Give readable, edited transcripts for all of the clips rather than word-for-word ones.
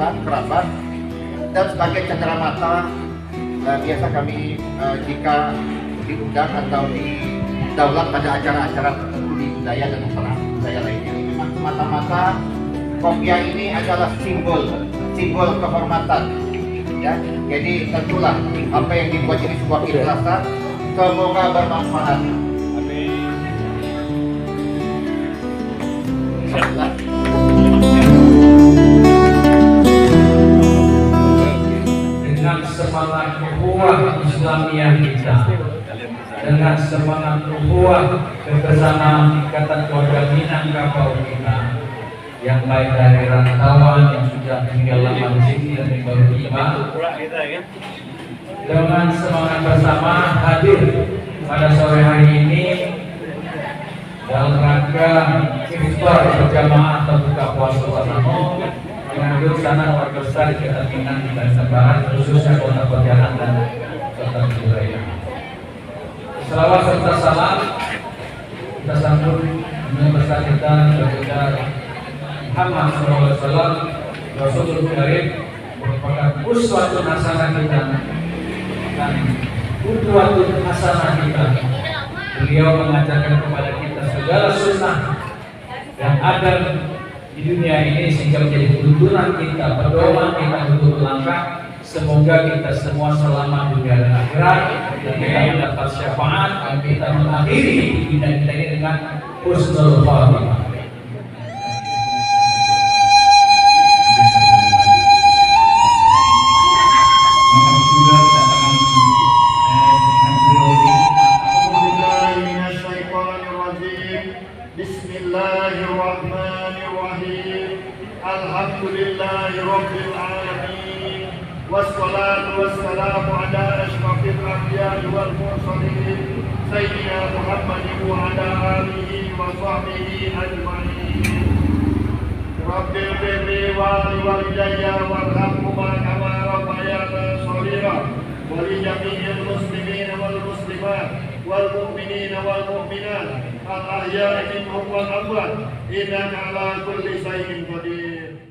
tetangga, kerabat, dan sebagai cenderamata biasa kami jika diundang atau didaulat pada acara-acara tertentu di budaya dan budaya lainnya. Memang semata-mata kopiah ini adalah simbol kehormatan, ya. Jadi tentulah apa yang dibuat ini sebuah ikhlasan. Semoga bermanfaat. Amin. Dengan semangat ukhuwah Islamiyah kita, dengan semangat ukhuwah kebersamaan Ikatan Keluarga Minangkabau kita, yang baik dari rantauan yang sudah tinggal lama di sini dan yang baru tiba, dengan semangat bersama hadir pada sore hari ini dalam rangka iftar berjamaah atau buka puasa bersama dengan rencana warga besar Ikatan Minang di Kalimantan Barat, khususnya Kota Pontianak dan Kota Surabaya. Selawat serta salam kita sambut dengan besar kita kepada Muhammad SAW, Rasulul Karim, merupakan uswatun hasanah kita dan qudwatun hasanah kita. Beliau mengajarkan kepada kita segala sunnah yang ada di dunia ini sehingga menjadi tuntunan kita, pedoman kita untuk melangkah. Semoga kita semua selamat dunia dan akhirat dan kita mendapat syafaat dan kita mengakhiri hidup kita ini dengan husnul khatimah. Bismillahirrahmanirrahim. Alhamdulillahirabbil alamin. Wassalatu wassalamu ala asyrafil anbiya'i wal mursalin sayyidina Muhammadin wa ala alihi wa sahbihi ajma'in. Rabbil birri wal walidayya warhamhuma kama rabbayana shaghira wa li jami'il muslimina wal muslimat wal mu'minina wal mu'minat al-ahya'i minhum wal amwat innaka ala kulli shay'in qadir.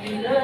Bismillah.